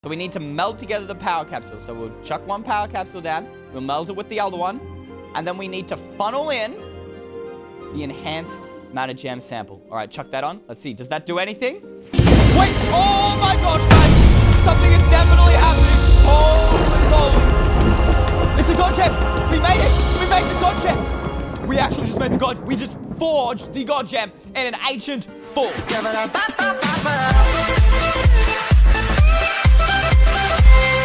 So we need to melt together the power capsule. So we'll chuck one power capsule down. We'll melt it with the other one. And then we need to funnel in the enhanced matter gem sample. All right, chuck that on. Let's see. Does that do anything? Wait. Oh my gosh, guys. Something is definitely happening. Oh, it's a god gem. We made it. We made the god gem. We actually just made the god. We just forged the god gem in an ancient forge.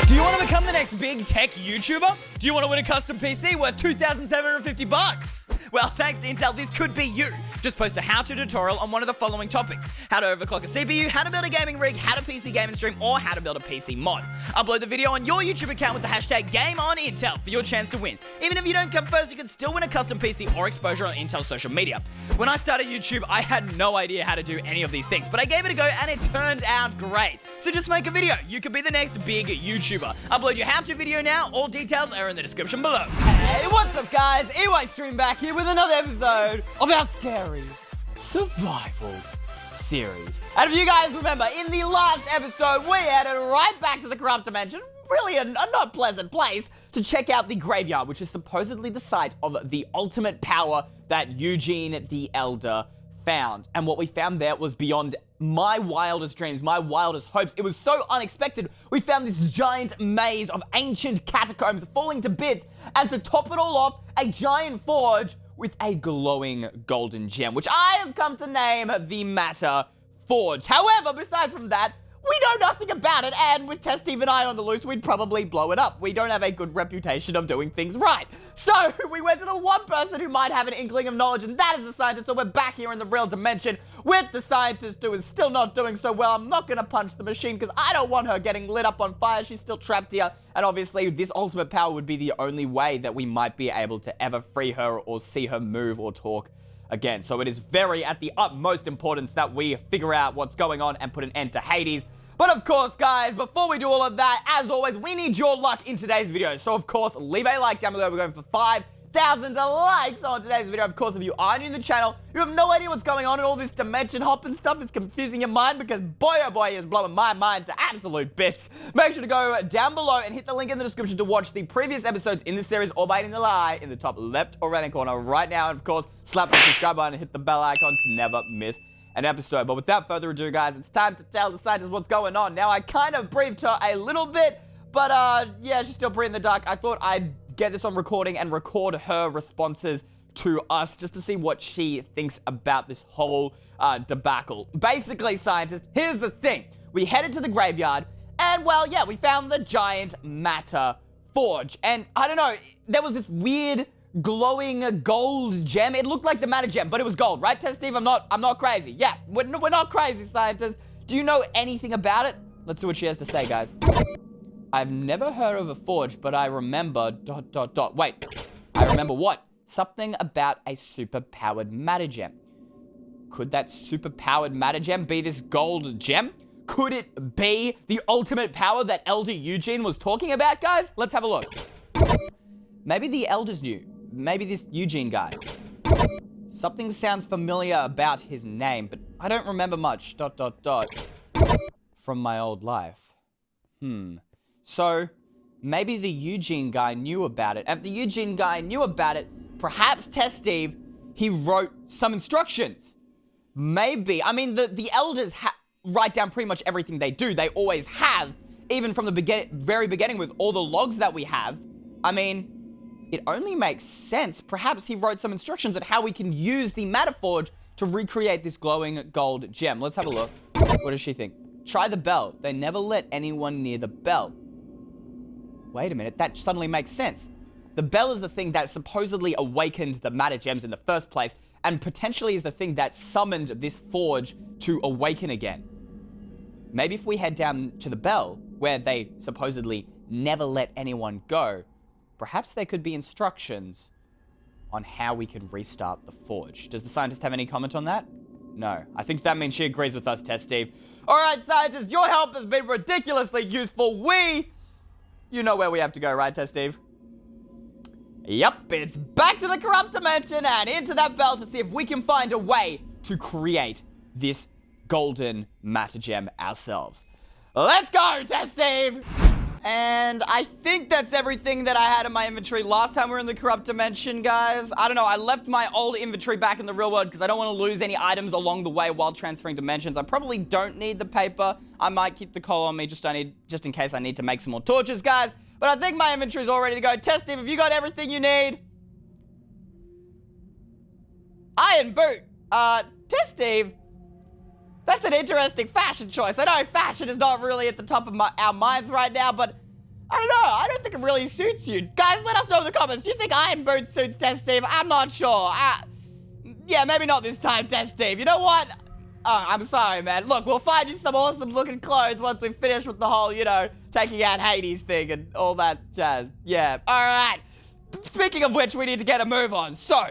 Do you want to become the next big tech YouTuber? Do you want to win a custom PC worth $2,750? Well, thanks to Intel, this could be you. Just post a how-to tutorial on one of the following topics: how to overclock a CPU, how to build a gaming rig, how to PC game and stream, or how to build a PC mod. Upload the video on your YouTube account with the hashtag GameOnIntel for your chance to win. Even if you don't come first, you can still win a custom PC or exposure on Intel's social media. When I started YouTube, I had no idea how to do any of these things, but I gave it a go and it turned out great. So just make a video. You could be the next big YouTuber. Upload your how-to video now. All details are in the description below. Hey, what's up, guys? Eystreem back here with another episode of our scary survival series. And if you guys remember, in the last episode, we headed right back to the corrupt dimension, really a not pleasant place, to check out the graveyard, which is supposedly the site of the ultimate power that Eugene the Elder found. And what we found there was beyond my wildest dreams, my wildest hopes. It was so unexpected. We found this giant maze of ancient catacombs falling to bits, and to top it all off, a giant forge with a glowing golden gem, which I have come to name the Matter Forge. However, besides from that, we know nothing about it, and with Steve and I on the loose, we'd probably blow it up. We don't have a good reputation of doing things right. So, we went to the one person who might have an inkling of knowledge, and that is the scientist. So we're back here in the real dimension with the scientist who is still not doing so well. I'm not gonna punch the machine because I don't want her getting lit up on fire. She's still trapped here, and obviously this ultimate power would be the only way that we might be able to ever free her or see her move or talk again. So it is very at the utmost importance that we figure out what's going on and put an end to Hades. But of course, guys, before we do all of that, as always, we need your luck in today's video. So of course, leave a like down below. We're going for 5,000 likes on today's video. Of course, if you are new to the channel, you have no idea what's going on, and all this dimension hopping stuff is confusing your mind, because boy oh boy is blowing my mind to absolute bits. Make sure to go down below and hit the link in the description to watch the previous episodes in this series, or by hitting the lie in the top left or right hand corner right now. And of course, slap the subscribe button and hit the bell icon to never miss an episode. But without further ado, guys, it's time to tell the scientist what's going on. Now, I kind of briefed her a little bit, but yeah, she's still pretty in the dark. I thought I'd get this on recording and record her responses to us just to see what she thinks about this whole debacle. Basically, scientist, here's the thing. We headed to the graveyard, and well, yeah, we found the giant Matter Forge. And I don't know, there was this weird glowing gold gem. It looked like the Matter Gem, but it was gold, right, Steve? I'm not crazy. Yeah, we're not crazy, scientists. Do you know anything about it? Let's see what she has to say, guys. I've never heard of a forge, but I remember ... Wait, I remember what? Something about a super-powered Matter Gem. Could that super-powered Matter Gem be this gold gem? Could it be the ultimate power that Elder Eugene was talking about, guys? Let's have a look. Maybe the elders knew. Maybe this Eugene guy. Something sounds familiar about his name, but I don't remember much ... from my old life. So, maybe the Eugene guy knew about it. If the Eugene guy knew about it, perhaps Steve, he wrote some instructions. Maybe. I mean, the elders write down pretty much everything they do. They always have, even from the very beginning with all the logs that we have. I mean, it only makes sense. Perhaps he wrote some instructions on how we can use the Matter Forge to recreate this glowing gold gem. Let's have a look. What does she think? Try the bell. They never let anyone near the bell. Wait a minute, that suddenly makes sense. The bell is the thing that supposedly awakened the Matter Gems in the first place, and potentially is the thing that summoned this forge to awaken again. Maybe if we head down to the bell, where they supposedly never let anyone go, perhaps there could be instructions on how we can restart the forge. Does the scientist have any comment on that? No. I think that means she agrees with us, Steve. All right, scientists, your help has been ridiculously useful. You know where we have to go, right, Steve? Yep, it's back to the corrupt dimension and into that bell to see if we can find a way to create this golden Matter Gem ourselves. Let's go, Test Steve! And I think that's everything that I had in my inventory last time we were in the corrupt dimension, guys. I don't know, I left my old inventory back in the real world because I don't want to lose any items along the way while transferring dimensions. I probably don't need the paper. I might keep the coal on me just in case I need to make some more torches, guys. But I think my inventory's all ready to go. Test Steve, have you got everything you need? Iron boot. Test Steve. That's an interesting fashion choice. I know fashion is not really at the top of our minds right now, but I don't know. I don't think it really suits you. Guys, let us know in the comments. Do you think iron boot suits Test Steve? I'm not sure. Yeah, maybe not this time, Test Steve. You know what? I'm sorry, man. Look, we'll find you some awesome looking clothes once we finish with the whole, you know, taking out Hades thing and all that jazz. Yeah, all right. Speaking of which, we need to get a move on. So,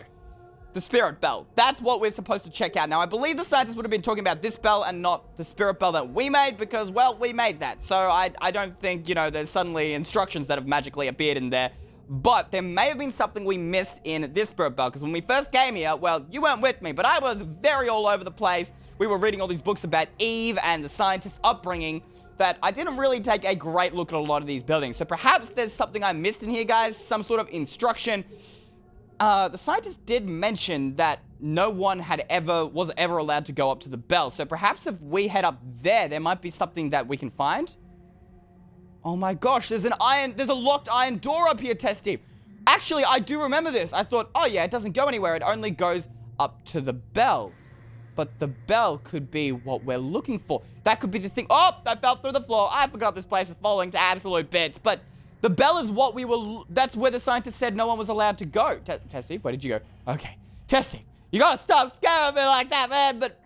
the spirit bell. That's what we're supposed to check out. Now, I believe the scientists would have been talking about this bell and not the spirit bell that we made because, well, we made that. So I don't think, you know, there's suddenly instructions that have magically appeared in there. But there may have been something we missed in this spirit bell because when we first came here, well, you weren't with me, but I was very all over the place. We were reading all these books about Eve and the scientists' upbringing that I didn't really take a great look at a lot of these buildings. So perhaps there's something I missed in here, guys, some sort of instruction. The scientists did mention that no one was ever allowed to go up to the bell. So perhaps if we head up there might be something that we can find. Oh my gosh, there's a locked iron door up here, Test Steve. Actually, I do remember this. I thought, oh yeah, it doesn't go anywhere. It only goes up to the bell. But the bell could be what we're looking for. That could be the thing. Oh, I fell through the floor. I forgot this place is falling to absolute bits. But the bell is what that's where the scientists said no one was allowed to go. Test Steve, where did you go? Okay, Test Steve, you gotta stop scaring me like that, man. But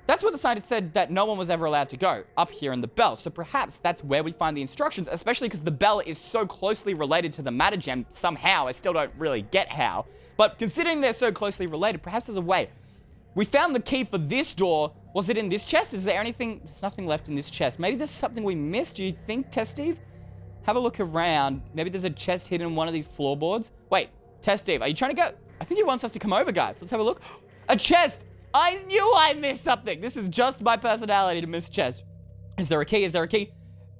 that's where the scientists said that no one was ever allowed to go, up here in the bell. So perhaps that's where we find the instructions, especially because the bell is so closely related to the matter gem somehow. I still don't really get how. But considering they're so closely related, perhaps there's a way. We found the key for this door. Was it in this chest? Is there anything? There's nothing left in this chest. Maybe there's something we missed. Do you think, Test Steve? Have a look around. Maybe there's a chest hidden in one of these floorboards. Wait, Test Steve, are you trying to go? I think he wants us to come over, guys. Let's have a look. A chest! I knew I missed something. This is just my personality to miss a chest. Is there a key? Is there a key?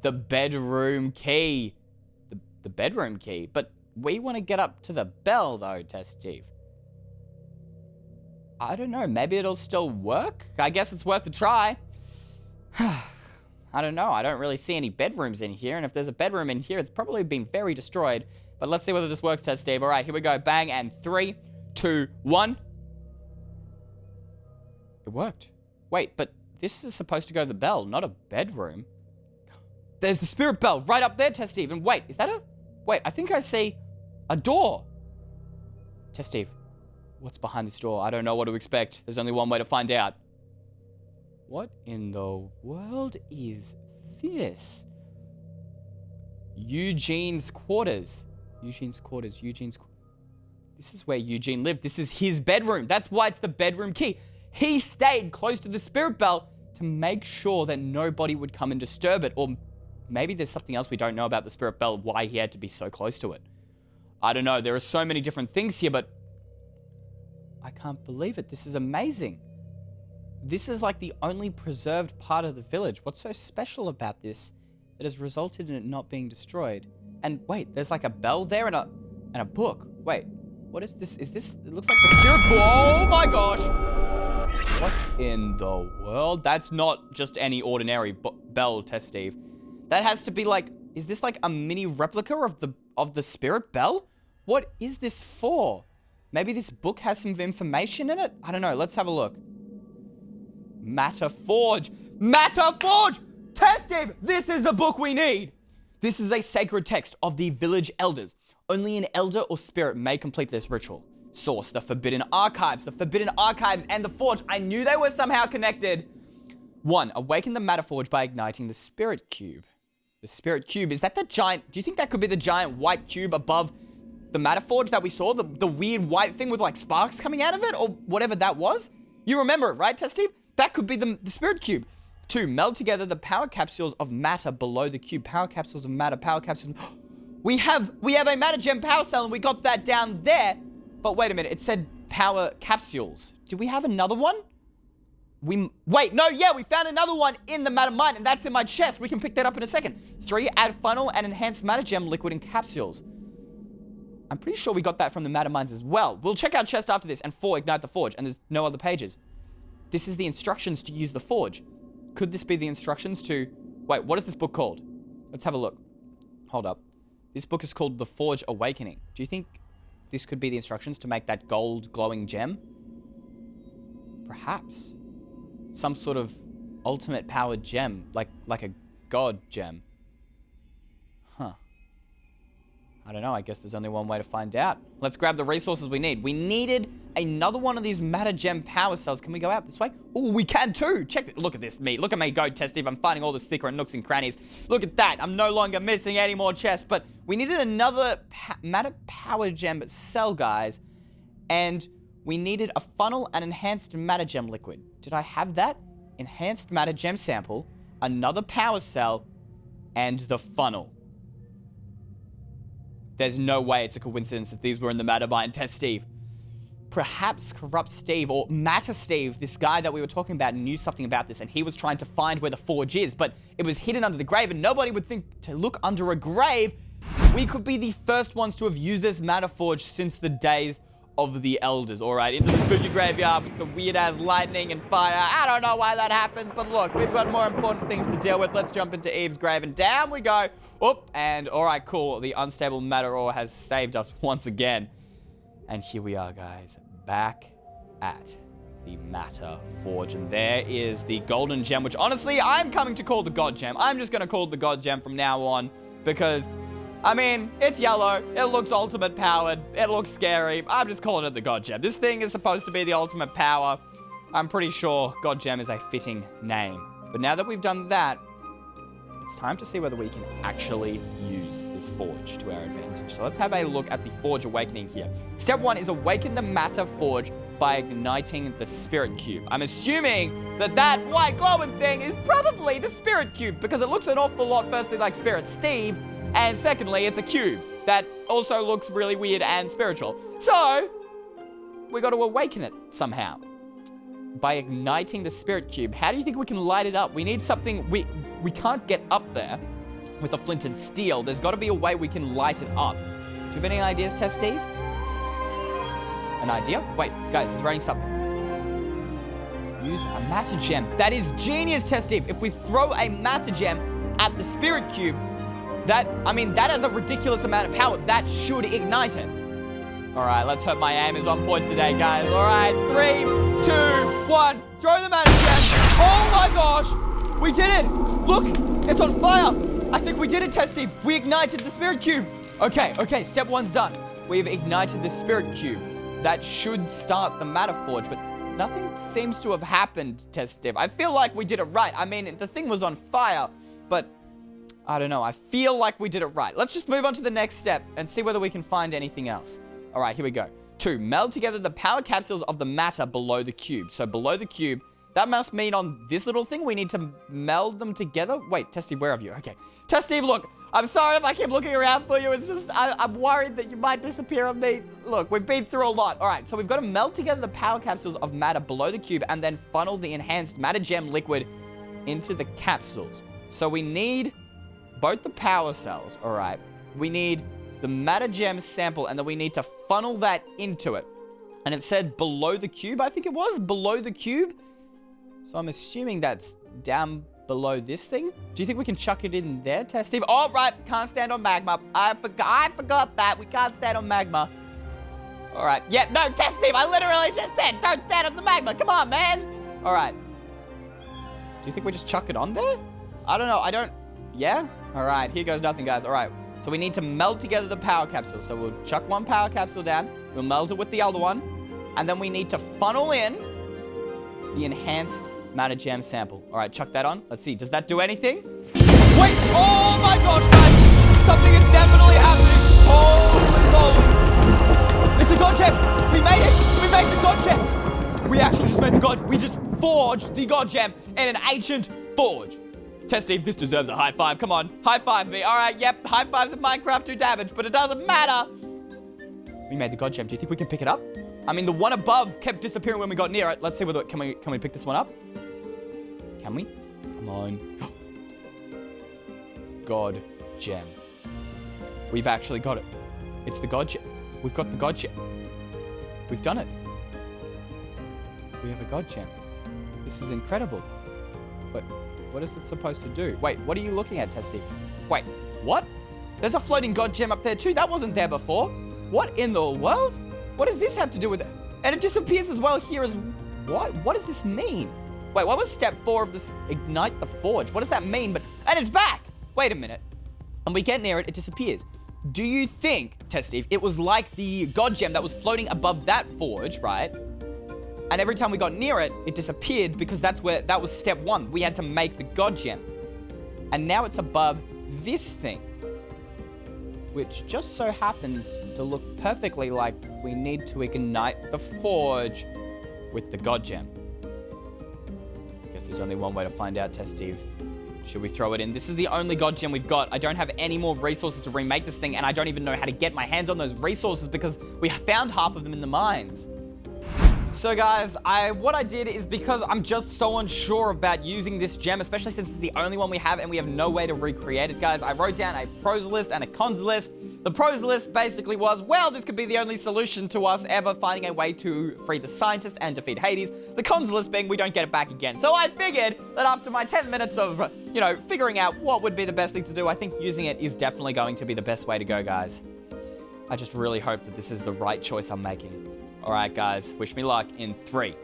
The bedroom key. The bedroom key. But we want to get up to the bell, though, Test Steve. I don't know. Maybe it'll still work? I guess it's worth a try. I don't know. I don't really see any bedrooms in here. And if there's a bedroom in here, it's probably been very destroyed. But let's see whether this works, Test Steve. All right, here we go. Bang, and 3, 2, 1. It worked. Wait, but this is supposed to go to the bell, not a bedroom. There's the spirit bell right up there, Test Steve. And wait, is that a... Wait, I think I see a door. Test Steve, what's behind this door? I don't know what to expect. There's only one way to find out. What in the world is this? Eugene's quarters. Eugene's quarters. This is where Eugene lived. This is his bedroom. That's why it's the bedroom key. He stayed close to the spirit bell to make sure that nobody would come and disturb it. Or maybe there's something else we don't know about the spirit bell, why he had to be so close to it. I don't know. There are so many different things here, but I can't believe it. This is amazing. This is like the only preserved part of the village. What's so special about this that has resulted in it not being destroyed? And wait, there's like a bell there and a book. Wait, what is this? Is this, it looks like the spirit book. Oh my gosh. What in the world? That's not just any ordinary bell, Test Steve. That has to be like, is this like a mini replica of the spirit bell? What is this for? Maybe this book has some information in it? I don't know. Let's have a look. Matter Forge. Matter Forge! Test Steve, this is the book we need. This is a sacred text of the village elders. Only an elder or spirit may complete this ritual. Source, the Forbidden Archives. The Forbidden Archives and the Forge. I knew they were somehow connected. 1. Awaken the Matter Forge by igniting the Spirit Cube. The Spirit Cube, is that the giant... Do you think that could be the giant white cube above the Matter Forge that we saw? The weird white thing with like sparks coming out of it? Or whatever that was? You remember it, right, Test Steve? That could be the Spirit Cube. 2. Meld together the power capsules of matter below the cube. Power capsules of matter, power capsules... We have a matter gem power cell and we got that down there. But wait a minute, it said power capsules. Do we have another one? Wait, no, yeah, we found another one in the matter mine, and that's in my chest. We can pick that up in a second. 3, add funnel and enhanced matter gem liquid in capsules. I'm pretty sure we got that from the matter mines as well. We'll check our chest after this. And 4, ignite the forge. And there's no other pages. This is the instructions to use the forge. Could this be the instructions to... Wait, what is this book called? Let's have a look. Hold up. This book is called The Forge Awakening. Do you think this could be the instructions to make that gold glowing gem? Perhaps. Some sort of ultimate powered gem. Like a god gem. Huh. I don't know. I guess there's only one way to find out. Let's grab the resources we need. We needed another one of these matter gem power cells. Can we go out this way? Oh, we can too. Check it. Look at this. Look at me go, Testive. I'm finding all the secret nooks and crannies. Look at that. I'm no longer missing any more chests. But we needed another matter power gem cell, guys. And we needed a funnel and enhanced matter gem liquid. Did I have that? Enhanced matter gem sample, another power cell, and the funnel. There's no way it's a coincidence that these were in the matter mine. Test Steve. Perhaps Corrupt Steve or Matter Steve, this guy that we were talking about, knew something about this, and he was trying to find where the forge is, but it was hidden under the grave, and nobody would think to look under a grave. We could be the first ones to have used this matter forge since the days of the elders. All right, into the spooky graveyard with the weird-ass lightning and fire. I don't know why that happens, but look, we've got more important things to deal with. Let's jump into Eve's grave, and down we go. Oop, and all right, cool. The unstable matter ore has saved us once again. And here we are, guys, back at the matter forge. And there is the golden gem, which honestly, I'm coming to call the god gem. I'm just going to call it the god gem from now on because... I mean, it's yellow, it looks ultimate powered, it looks scary. I'm just calling it the God Gem. This thing is supposed to be the ultimate power. I'm pretty sure God Gem is a fitting name. But now that we've done that, it's time to see whether we can actually use this forge to our advantage. So let's have a look at the Forge Awakening here. Step 1 is awaken the matter forge by igniting the spirit cube. I'm assuming that that white glowing thing is probably the spirit cube because it looks an awful lot, firstly, like Spirit Steve, and secondly, it's a cube that also looks really weird and spiritual. So, we got to awaken it somehow by igniting the spirit cube. How do you think we can light it up? We need something. We can't get up there with a flint and steel. There's got to be a way we can light it up. Do you have any ideas, Test Steve? An idea? Wait, guys, he's writing something. Use a matter gem. That is genius, Test Steve. If we throw a matter gem at the spirit cube, that has a ridiculous amount of power. That should ignite it. All right, let's hope my aim is on point today, guys. All right, 3, 2, 1. Throw the matter gem. Oh my gosh, we did it. Look, it's on fire. I think we did it, Testy. We ignited the spirit cube. Okay, step 1's done. We've ignited the spirit cube. That should start the matter forge, but nothing seems to have happened, Testy. I feel like we did it right. I mean, the thing was on fire, but I don't know. I feel like we did it right. Let's just move on to the next step and see whether we can find anything else. All right, here we go. 2, meld together the power capsules of the matter below the cube. So below the cube, that must mean on this little thing, we need to meld them together. Wait, Testy, where have you? Okay. Testy, look, I'm sorry if I keep looking around for you. It's just, I'm worried that you might disappear on me. Look, we've been through a lot. All right, so we've got to meld together the power capsules of matter below the cube and then funnel the enhanced matter gem liquid into the capsules. So we need both the power cells, all right? We need the matter gem sample, and then we need to funnel that into it. And it said below the cube, I think it was, below the cube. So I'm assuming that's down below this thing. Do you think we can chuck it in there, Test Steve? Oh, right, can't stand on magma. I forgot that. We can't stand on magma. All right, yeah, no, Test Steve, I literally just said, don't stand on the magma. Come on, man. All right. Do you think we just chuck it on there? I don't know, yeah? All right, here goes nothing, guys. All right, so we need to meld together the power capsule. So we'll chuck one power capsule down. We'll meld it with the other one. And then we need to funnel in the enhanced matter gem sample. All right, chuck that on. Let's see, does that do anything? Wait, oh my gosh, guys. Something is definitely happening. Holy moly. It's a god gem. We made it. We made the god gem. We actually just made the god. We just forged the god gem in an ancient forge. Test Steve, this deserves a high five. Come on, high five me. All right, yep, high fives in Minecraft do damage, but it doesn't matter. We made the god gem. Do you think we can pick it up? I mean, the one above kept disappearing when we got near it. Let's see whether, can we pick this one up? Can we? Come on. God gem. We've actually got it. It's the God gem. We've got the God gem. We've done it. We have a God gem. This is incredible. But what is it supposed to do? Wait, what are you looking at, Testy? Wait, what? There's a floating God gem up there too. That wasn't there before. What in the world? What does this have to do with it? And it disappears as well here as... What? What does this mean? Wait, what was step 4 of this ignite the forge? What does that mean? And it's back! Wait a minute. And we get near it, it disappears. Do you think, Testy, it was like the God gem that was floating above that forge, right? And every time we got near it, it disappeared because that was step 1. We had to make the God gem. And now it's above this thing, which just so happens to look perfectly like we need to ignite the forge with the God gem. I guess there's only one way to find out, Steve. Should we throw it in? This is the only God gem we've got. I don't have any more resources to remake this thing, and I don't even know how to get my hands on those resources because we found half of them in the mines. So guys, what I did is because I'm just so unsure about using this gem, especially since it's the only one we have and we have no way to recreate it, guys, I wrote down a pros list and a cons list. The pros list basically was, well, this could be the only solution to us ever finding a way to free the scientist and defeat Hades. The cons list being we don't get it back again. So I figured that after my 10 minutes of, you know, figuring out what would be the best thing to do, I think using it is definitely going to be the best way to go, guys. I just really hope that this is the right choice I'm making. All right, guys, wish me luck in 3,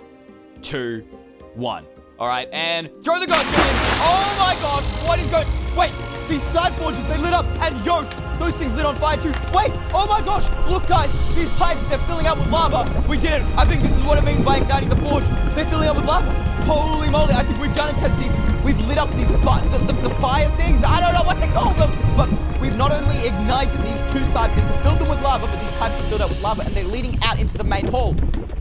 2, 1. All right, and throw the God gem in. Oh my gosh, what is going... Wait, these side forges, they lit up, and yo, those things lit on fire too. Wait, oh my gosh, look guys, these pipes, they're filling up with lava. We did it. I think this is what it means by igniting the forge. They're filling up with lava. Holy moly, I think we've done it, Testy. We've lit up these the fire things. I don't know what to call them, but we've not only ignited these 2 side things and filled them with lava, but these pipes are filled up with lava and they're leading out into the main hall.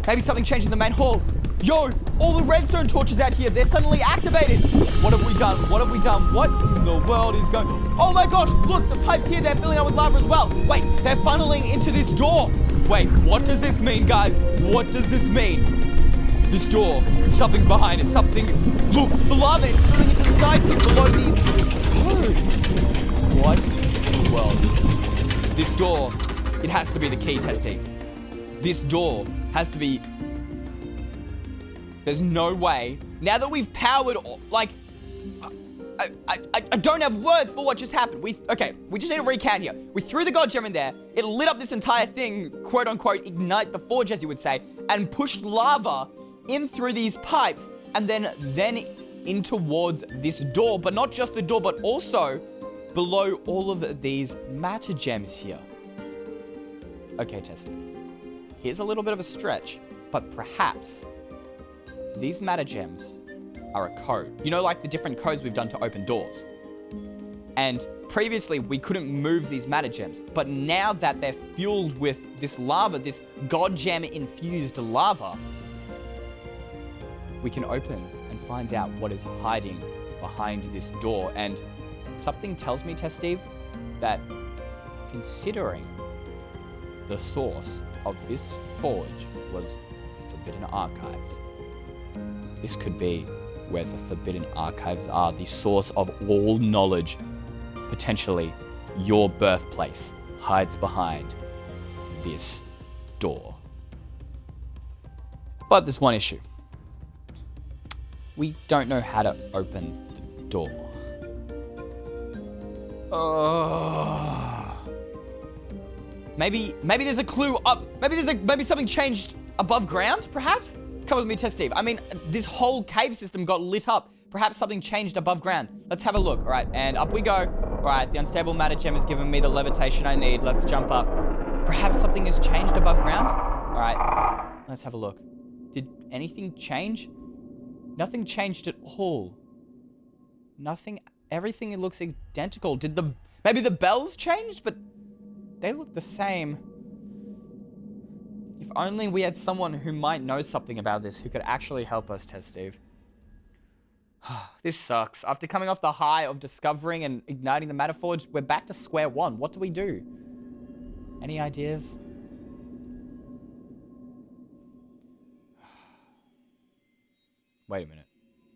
Maybe something changed in the main hall. Yo, all the redstone torches out here, they're suddenly activated. What have we done? What have we done? What in the world is going... Oh my gosh, look, the pipes here, they're filling up with lava as well. Wait, they're funneling into this door. Wait, what does this mean, guys? What does this mean? This door, something behind it, something... Look, the lava is filling into the sides here below these codes. What in the world? This door, it has to be the key, Testy. This door has to be... There's no way. Now that we've powered, like... I don't have words for what just happened. Okay, we just need to recount here. We threw the God gem in there. It lit up this entire thing, quote unquote, ignite the forge, as you would say, and pushed lava in through these pipes and then in towards this door, but not just the door, but also below all of these matter gems here. Okay, Testy. Here's a little bit of a stretch, but perhaps these matter gems are a code. You know, like the different codes we've done to open doors. And previously, we couldn't move these matter gems, but now that they're fueled with this lava, this God gem infused lava, we can open and find out what is hiding behind this door. And something tells me, Steve, that considering the source of this forge was the Forbidden Archives, this could be where the Forbidden Archives are, the source of all knowledge. Potentially, your birthplace hides behind this door. But there's one issue. We don't know how to open the door. Maybe there's a clue up. Maybe something changed above ground, perhaps? Come with me, Steve. I mean, this whole cave system got lit up. Perhaps something changed above ground. Let's have a look. All right, and up we go. All right, the unstable matter gem has given me the levitation I need. Let's jump up. Perhaps something has changed above ground. All right, let's have a look. Did anything change? Nothing changed at all. Nothing. Everything looks identical. Maybe the bells changed, but they look the same. If only we had someone who might know something about this who could actually help us, Steve. This sucks. After coming off the high of discovering and igniting the matter forge, we're back to square one. What do we do? Any ideas? Wait a minute.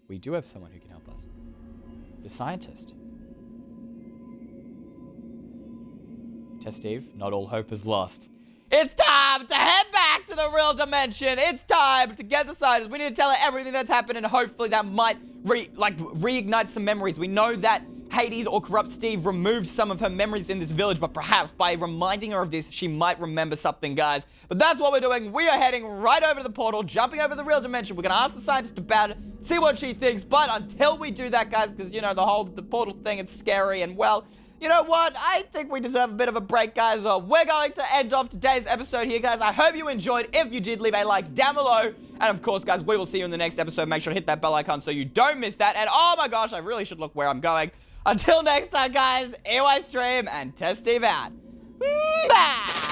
We do have someone who can help us. The scientist. Test Steve, not all hope is lost. It's time to head back to the real dimension. It's time to get the scientist. We need to tell her everything that's happened, and hopefully that might reignite some memories. We know that Hades or Corrupt Steve removed some of her memories in this village, but perhaps by reminding her of this, she might remember something, guys. But that's what we're doing. We are heading right over to the portal, jumping over the real dimension. We're going to ask the scientist about it, see what she thinks. But until we do that, guys, because, you know, the portal thing is scary, and, well, you know what? I think we deserve a bit of a break, guys. We're going to end off today's episode here, guys. I hope you enjoyed. If you did, leave a like down below. And, of course, guys, we will see you in the next episode. Make sure to hit that bell icon so you don't miss that. And, oh, my gosh, I really should look where I'm going. Until next time, guys, Eystreem and Test Steve out. Bye!